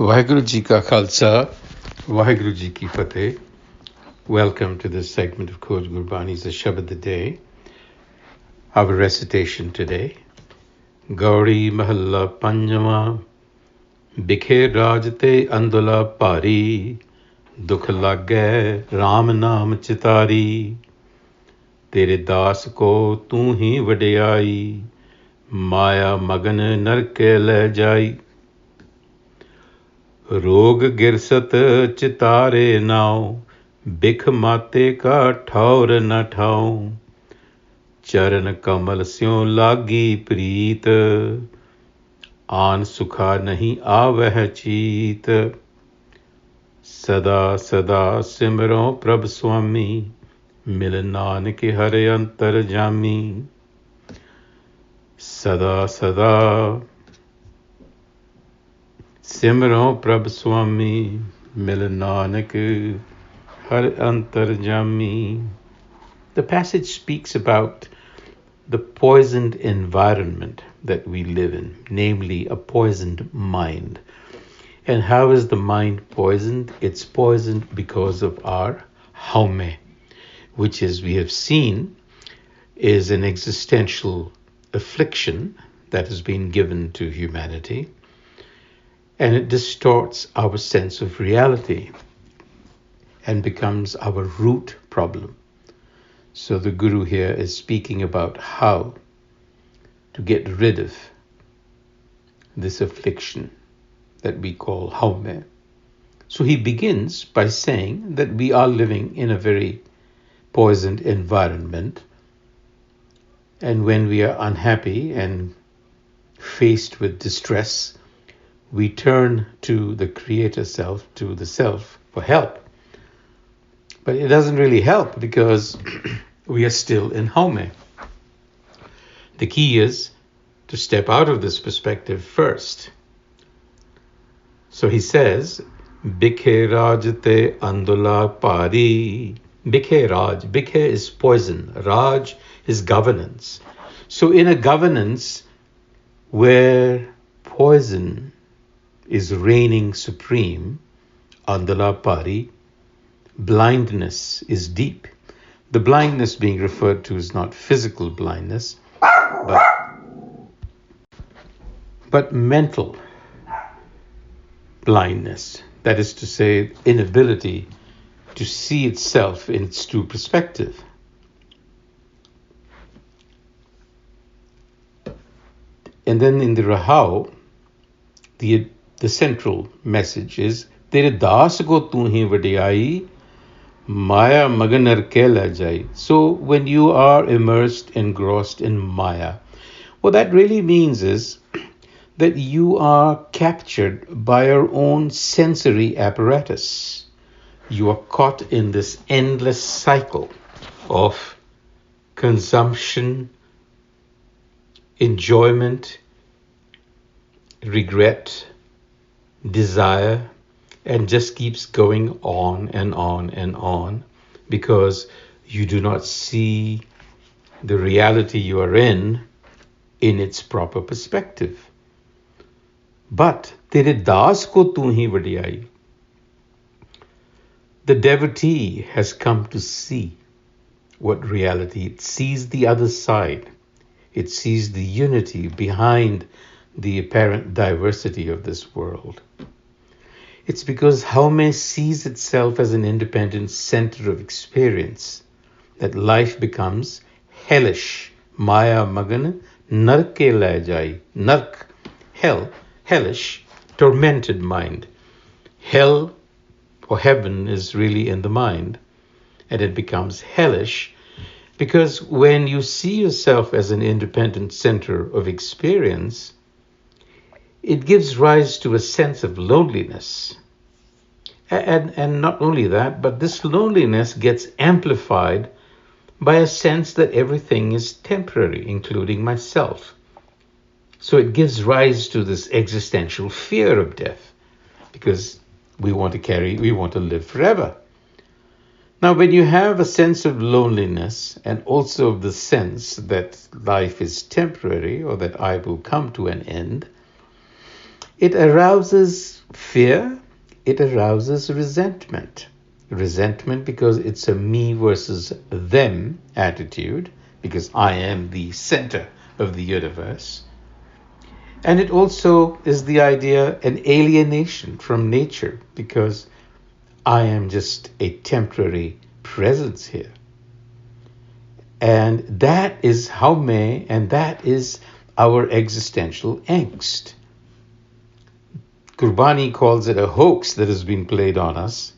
Vaheguru Ji Ka Khalsa, Vaheguru Ji Ki Fateh. Welcome to this segment of Khoj Gurbani's a-sabad-a-day. Our recitation today. Gauri Mahalla Panjama, Bhikhai Raj te Andhula Bhari, Dukh lage Ram Naam Chitari, Tere Das ko tu hi vadiyai, Maya Magan Narke le jai. रोग गिरसत चितारे नाव, बिख माते का ठौर न ठाऊं, चरण कमल स्यों लागी प्रीत, आन सुखा नहीं आवह चीत। सदा सदा सिमरो प्रभ स्वामी, मिल नानक हरे अंतर जामी। सदा सदा सिमरो प्रभ स्वामी, मिल नानक हर अंतर्जामी. The passage speaks about the poisoned environment that we live in, namely a poisoned mind. And how is the mind poisoned? It's poisoned because of our haume, which, as we have seen, is an existential affliction that has been given to humanity. And it distorts our sense of reality and becomes our root problem. So the Guru here is speaking about how to get rid of this affliction that we call haume. So he begins by saying that we are living in a very poisoned environment. And when we are unhappy and faced with distress, we turn to the creator self, to the self, for help. But it doesn't really help because we are still in haume. The key is to step out of this perspective first. So he says, Bhikhai Raj te Andhula Bhari. Bhikhai Raj. Bhikhai is poison. Raj is governance. So in a governance where poison is reigning supreme, Andhula Bhari, blindness is deep. The blindness being referred to is not physical blindness, but mental blindness. That is to say, inability to see itself in its true perspective. And then in the Rahau, the central message is, Tere das ko tu hi vadiyai, Maya maganar ke la jai. So when you are immersed, engrossed in Maya, what that really means is that you are captured by your own sensory apparatus. You are caught in this endless cycle of consumption, enjoyment, regret, desire, and just keeps going on and on and on because you do not see the reality you are in its proper perspective. But tere das ko tu hi vadiyai. The devotee has come to see what reality. It sees the other side. It sees the unity behind the apparent diversity of this world. It's because haume sees itself as an independent center of experience that life becomes hellish. Maya magan narke la jai. Nark, hell, hellish, tormented mind. Hell or heaven is really in the mind, and it becomes hellish because when you see yourself as an independent center of experience, it gives rise to a sense of loneliness. And not only that, but this loneliness gets amplified by a sense that everything is temporary, including myself. So it gives rise to this existential fear of death because we want to live forever. Now, when you have a sense of loneliness and also of the sense that life is temporary or that I will come to an end, it arouses Fear, it arouses resentment. Resentment because it's a me versus them attitude, because I am the center of the universe. And it also is the idea, an alienation from nature, because I am just a temporary presence here. And that is haume, and that is our existential angst. Gurbani calls it a hoax that has been played on us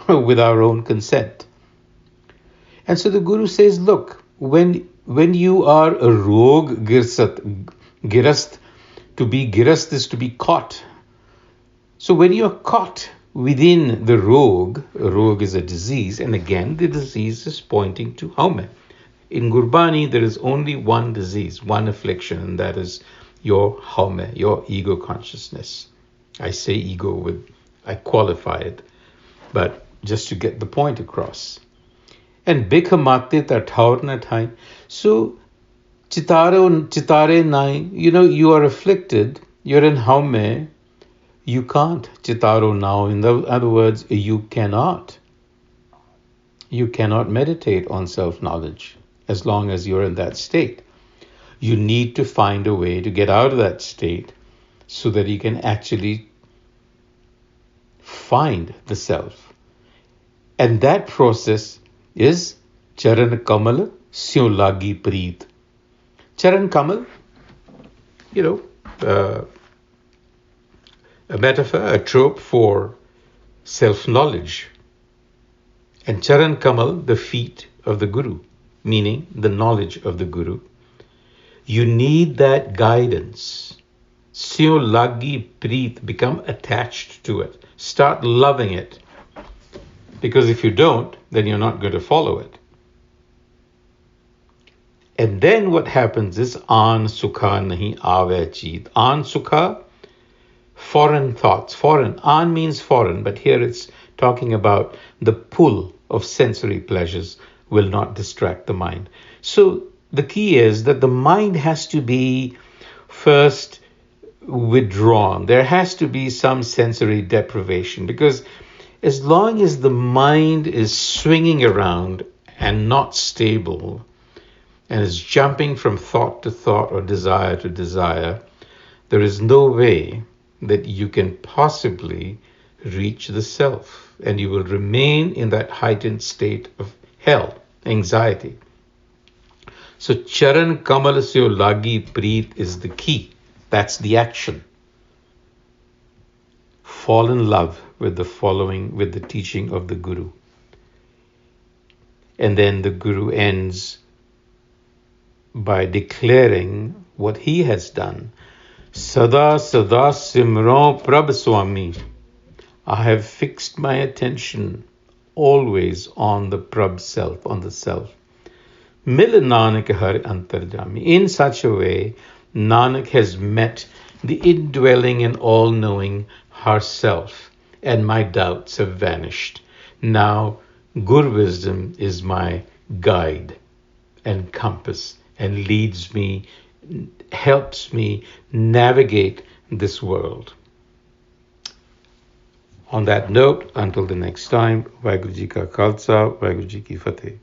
with our own consent. And so the Guru says, look, when you are a rogue girast, to be girast is to be caught. So when you're caught within the rogue, a rogue is a disease, and again the disease is pointing to haume. In Gurbani, there is only one disease, one affliction, and that is your haume, your ego consciousness. I say ego I qualify it, but just to get the point across. And bikhamate tathaur na thai. So, chitare nai, you are afflicted, you're in haume, you can't chitaro now. In other words, you cannot meditate on self-knowledge as long as you're in that state. You need to find a way to get out of that state so that you can actually find the self. And that process is Charan Kamal Syo Lagi Preet. Charan Kamal, a metaphor, a trope for self-knowledge. And Charan Kamal, the feet of the Guru, meaning the knowledge of the Guru. You need that guidance. Syo Lagi Preet, become attached to it. Start loving it. Because if you don't, then you're not going to follow it. And then what happens is an sukha nahi aave cheet. An sukha, foreign thoughts. Foreign. An means foreign, but here it's talking about the pull of sensory pleasures will not distract the mind. So the key is that the mind has to be first withdrawn. There has to be some sensory deprivation, because as long as the mind is swinging around and not stable and is jumping from thought to thought or desire to desire, there is no way that you can possibly reach the self, and you will remain in that heightened state of hell, anxiety. So Charan Kamal Syo Lagi Preet is the key. That's the action. Fall in love with the teaching of the Guru. And then the Guru ends by declaring what he has done. Sada Sada Simran Prabh Swami. I have fixed my attention always on the Prabh self, on the self. Mil Nanak har antarjami. In such a way, Nanak has met the indwelling and all-knowing herself, and my doubts have vanished. Now, Gur wisdom is my guide and compass, and leads me, helps me navigate this world. On that note, until the next time, Vaheguru Ji Ka Khalsa, Vaheguru Ji Ki Fateh.